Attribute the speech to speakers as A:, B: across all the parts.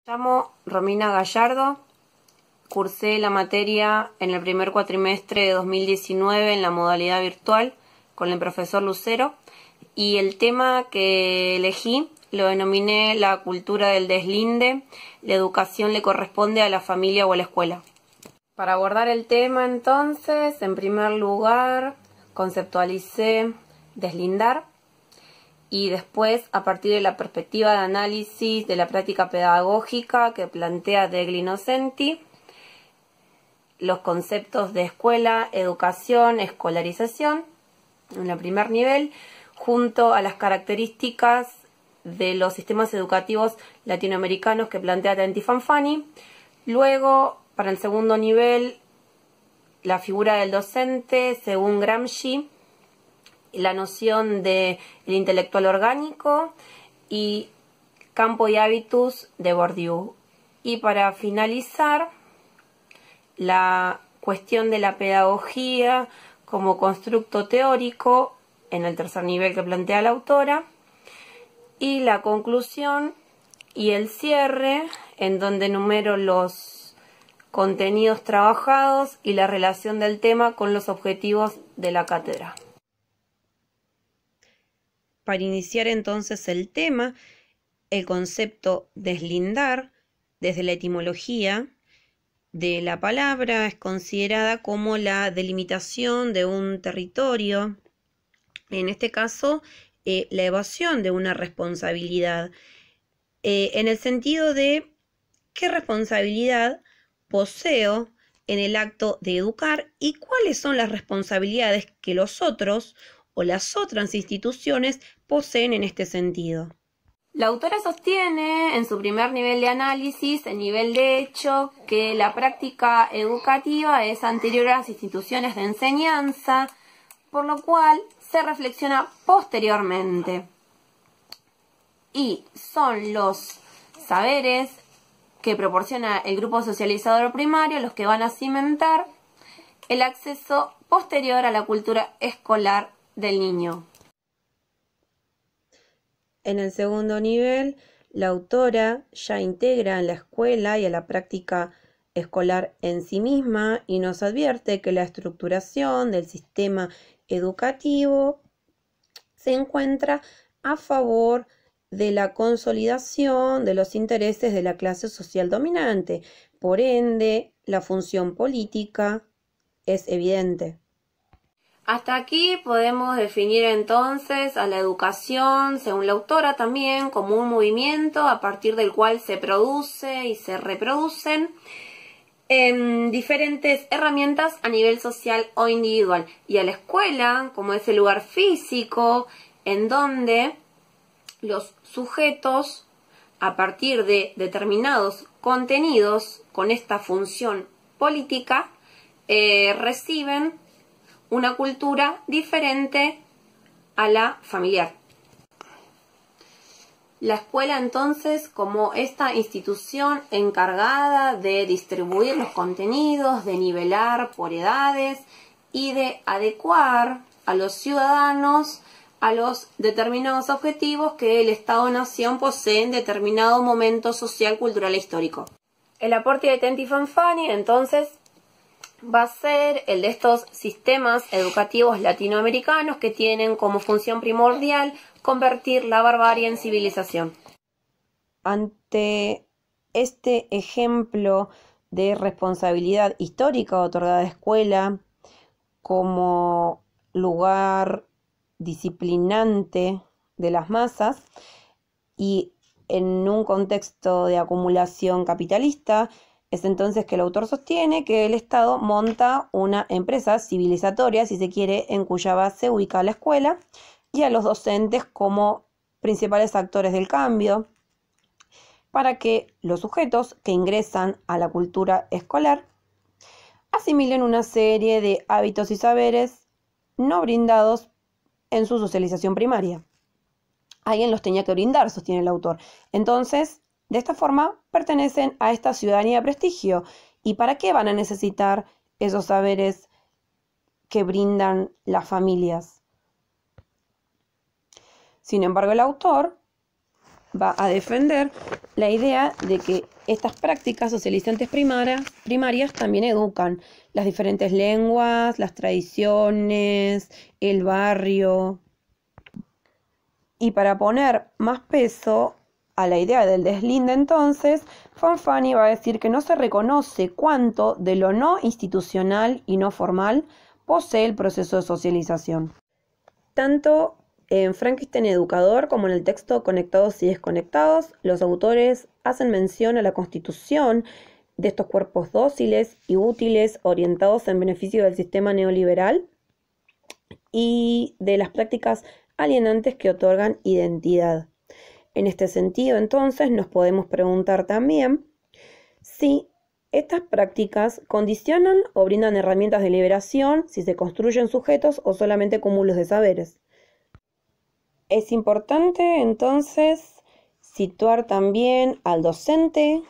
A: Me llamo Romina Gallardo, cursé la materia en el primer cuatrimestre de 2019 en la modalidad virtual con el profesor Lucero y el tema que elegí lo denominé la cultura del deslinde, la educación le corresponde a la familia o a la escuela. Para abordar el tema entonces, en primer lugar, conceptualicé deslindar. Y después, a partir de la perspectiva de análisis de la práctica pedagógica que plantea Degli Innocenti, los conceptos de escuela, educación, escolarización, en el primer nivel, junto a las características de los sistemas educativos latinoamericanos que plantea Tenti Fanfani. Luego, para el segundo nivel, la figura del docente, según Gramsci, la noción de el intelectual orgánico y campo y hábitus de Bourdieu. Y para finalizar, la cuestión de la pedagogía como constructo teórico en el tercer nivel que plantea la autora, y la conclusión y el cierre en donde enumero los contenidos trabajados y la relación del tema con los objetivos de la cátedra. Para iniciar entonces el tema, el concepto deslindar, desde la etimología de la palabra, es considerada como la delimitación de un territorio, en este caso la evasión de una responsabilidad, en el sentido de qué responsabilidad poseo en el acto de educar y cuáles son las responsabilidades que los otros o las otras instituciones poseen en este sentido. La autora sostiene en su primer nivel de análisis, el nivel de hecho, que la práctica educativa es anterior a las instituciones de enseñanza, por lo cual se reflexiona posteriormente. Y son los saberes que proporciona el grupo socializador primario los que van a cimentar el acceso posterior a la cultura escolar del niño. En el segundo nivel, la autora ya integra en la escuela y a la práctica escolar en sí misma y nos advierte que la estructuración del sistema educativo se encuentra a favor de la consolidación de los intereses de la clase social dominante. Por ende, la función política es evidente. Hasta aquí podemos definir entonces a la educación, según la autora también, como un movimiento a partir del cual se produce y se reproducen diferentes herramientas a nivel social o individual. Y a la escuela como ese lugar físico en donde los sujetos, a partir de determinados contenidos con esta función política, reciben una cultura diferente a la familiar. La escuela entonces como esta institución encargada de distribuir los contenidos, de nivelar por edades y de adecuar a los ciudadanos a los determinados objetivos que el Estado-Nación posee en determinado momento social, cultural e histórico. El aporte de Tenti Fanfani entonces va a ser el de estos sistemas educativos latinoamericanos que tienen como función primordial convertir la barbarie en civilización. Ante este ejemplo de responsabilidad histórica otorgada a la escuela como lugar disciplinante de las masas y en un contexto de acumulación capitalista, es entonces que el autor sostiene que el Estado monta una empresa civilizatoria, si se quiere, en cuya base ubica a la escuela y a los docentes como principales actores del cambio, para que los sujetos que ingresan a la cultura escolar asimilen una serie de hábitos y saberes no brindados en su socialización primaria. Alguien los tenía que brindar, sostiene el autor. Entonces, de esta forma, pertenecen a esta ciudadanía de prestigio. ¿Y para qué van a necesitar esos saberes que brindan las familias? Sin embargo, el autor va a defender la idea de que estas prácticas socializantes primarias también educan las diferentes lenguas, las tradiciones, el barrio. Y para poner más peso a la idea del deslinde, entonces, Fanfani va a decir que no se reconoce cuánto de lo no institucional y no formal posee el proceso de socialización. Tanto en Frankenstein Educador como en el texto Conectados y Desconectados, los autores hacen mención a la constitución de estos cuerpos dóciles y útiles orientados en beneficio del sistema neoliberal y de las prácticas alienantes que otorgan identidad. En este sentido, entonces, nos podemos preguntar también si estas prácticas condicionan o brindan herramientas de liberación, si se construyen sujetos o solamente cúmulos de saberes. Es importante, entonces, situar también al docente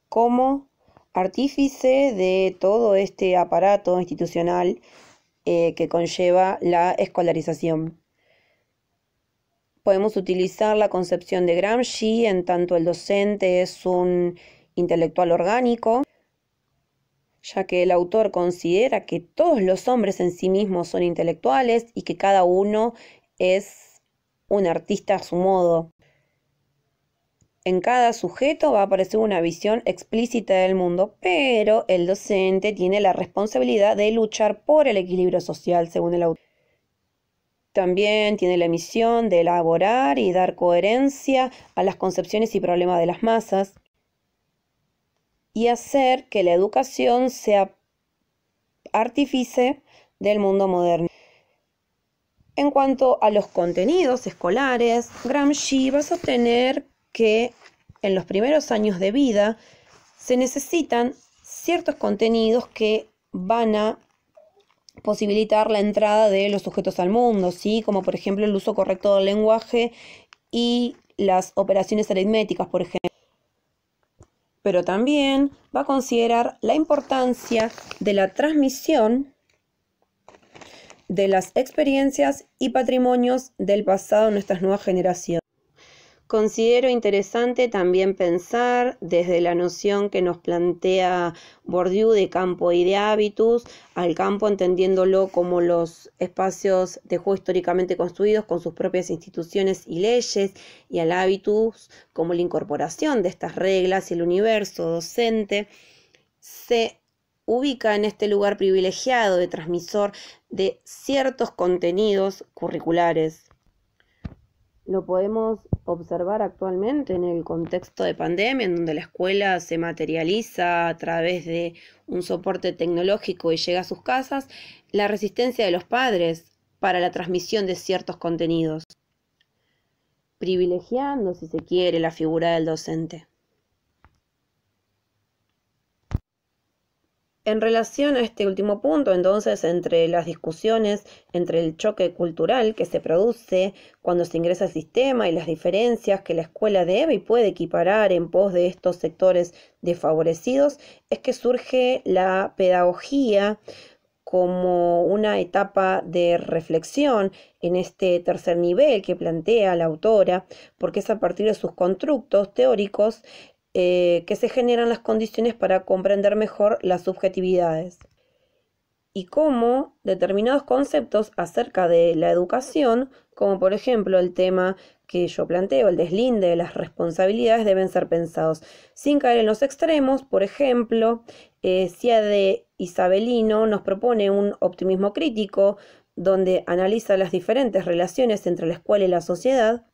A: como artífice de todo este aparato institucional que conlleva la escolarización. Podemos utilizar la concepción de Gramsci en tanto el docente es un intelectual orgánico, ya que el autor considera que todos los hombres en sí mismos son intelectuales y que cada uno es un artista a su modo. En cada sujeto va a aparecer una visión explícita del mundo, pero el docente tiene la responsabilidad de luchar por el equilibrio social, según el autor. También tiene la misión de elaborar y dar coherencia a las concepciones y problemas de las masas y hacer que la educación sea artífice del mundo moderno. En cuanto a los contenidos escolares, Gramsci va a sostener que en los primeros años de vida se necesitan ciertos contenidos que van a posibilitar la entrada de los sujetos al mundo, ¿sí? Como por ejemplo el uso correcto del lenguaje y las operaciones aritméticas, por ejemplo. Pero también va a considerar la importancia de la transmisión de las experiencias y patrimonios del pasado en nuestras nuevas generaciones. Considero interesante también pensar desde la noción que nos plantea Bourdieu de campo y de hábitus, al campo entendiéndolo como los espacios de juego históricamente construidos con sus propias instituciones y leyes, y al hábitus como la incorporación de estas reglas y el universo docente se ubica en este lugar privilegiado de transmisor de ciertos contenidos curriculares. Lo podemos observar actualmente en el contexto de pandemia, en donde la escuela se materializa a través de un soporte tecnológico y llega a sus casas, la resistencia de los padres para la transmisión de ciertos contenidos, privilegiando, si se quiere, la figura del docente. En relación a este último punto, entonces, entre las discusiones, entre el choque cultural que se produce cuando se ingresa al sistema y las diferencias que la escuela debe y puede equiparar en pos de estos sectores desfavorecidos, es que surge la pedagogía como una etapa de reflexión en este tercer nivel que plantea la autora, porque es a partir de sus constructos teóricos que se generan las condiciones para comprender mejor las subjetividades y cómo determinados conceptos acerca de la educación, como por ejemplo el tema que yo planteo, el deslinde de las responsabilidades, deben ser pensados sin caer en los extremos. Por ejemplo, Siade Isabelino nos propone un optimismo crítico donde analiza las diferentes relaciones entre la escuela y la sociedad,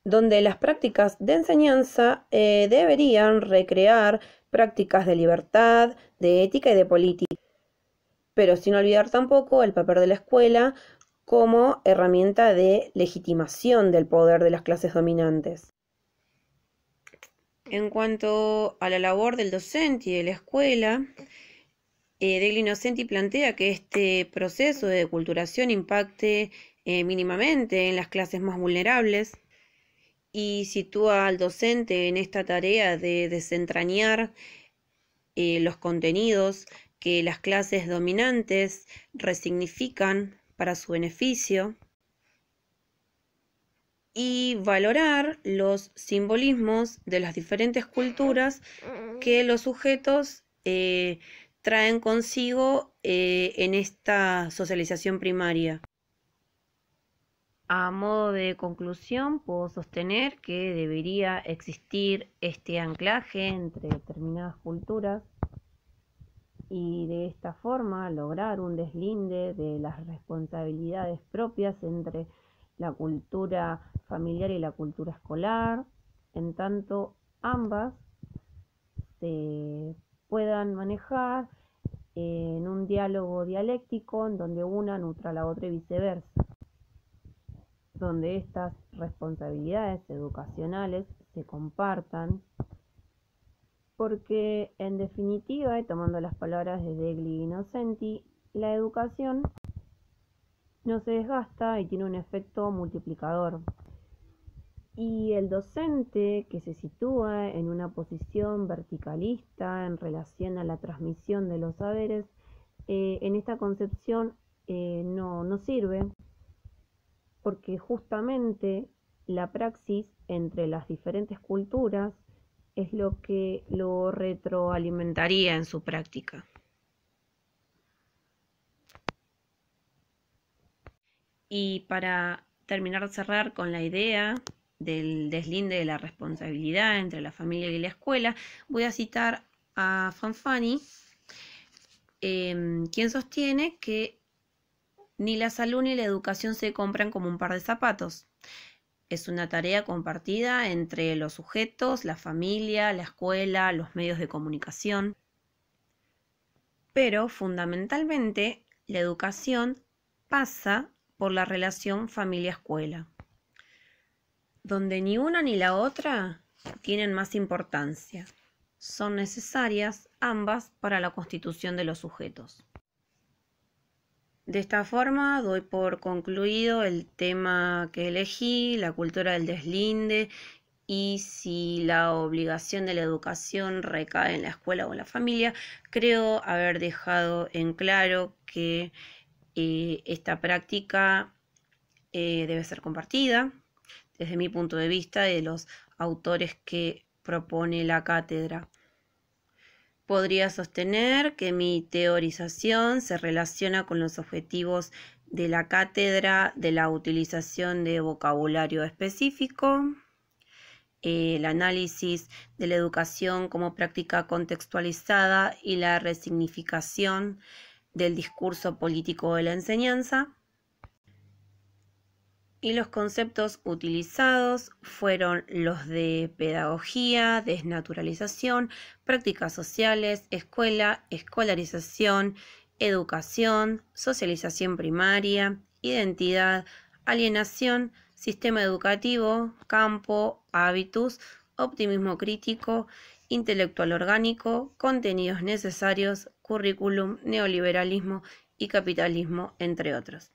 A: donde las prácticas de enseñanza deberían recrear prácticas de libertad, de ética y de política, pero sin olvidar tampoco el papel de la escuela como herramienta de legitimación del poder de las clases dominantes. En cuanto a la labor del docente y de la escuela, Degli Innocenti plantea que este proceso de deculturación impacte mínimamente en las clases más vulnerables, y sitúa al docente en esta tarea de desentrañar los contenidos que las clases dominantes resignifican para su beneficio y valorar los simbolismos de las diferentes culturas que los sujetos traen consigo en esta socialización primaria. A modo de conclusión, puedo sostener que debería existir este anclaje entre determinadas culturas y de esta forma lograr un deslinde de las responsabilidades propias entre la cultura familiar y la cultura escolar, en tanto ambas se puedan manejar en un diálogo dialéctico en donde una nutra a la otra y viceversa, donde estas responsabilidades educacionales se compartan, porque en definitiva, y tomando las palabras de Degli Innocenti, la educación no se desgasta y tiene un efecto multiplicador. Y el docente que se sitúa en una posición verticalista en relación a la transmisión de los saberes, en esta concepción no sirve, porque justamente la praxis entre las diferentes culturas es lo que lo retroalimentaría en su práctica. Y para terminar de cerrar con la idea del deslinde de la responsabilidad entre la familia y la escuela, voy a citar a Fanfani, quien sostiene que ni la salud ni la educación se compran como un par de zapatos. Es una tarea compartida entre los sujetos, la familia, la escuela, los medios de comunicación. Pero fundamentalmente la educación pasa por la relación familia-escuela, donde ni una ni la otra tienen más importancia. Son necesarias ambas para la constitución de los sujetos. De esta forma doy por concluido el tema que elegí, la cultura del deslinde, y si la obligación de la educación recae en la escuela o en la familia. Creo haber dejado en claro que esta práctica debe ser compartida desde mi punto de vista y de los autores que propone la cátedra. Podría sostener que mi teorización se relaciona con los objetivos de la cátedra de la utilización de vocabulario específico, el análisis de la educación como práctica contextualizada y la resignificación del discurso político de la enseñanza. Y los conceptos utilizados fueron los de pedagogía, desnaturalización, prácticas sociales, escuela, escolarización, educación, socialización primaria, identidad, alienación, sistema educativo, campo, hábitus, optimismo crítico, intelectual orgánico, contenidos necesarios, currículum, neoliberalismo y capitalismo, entre otros.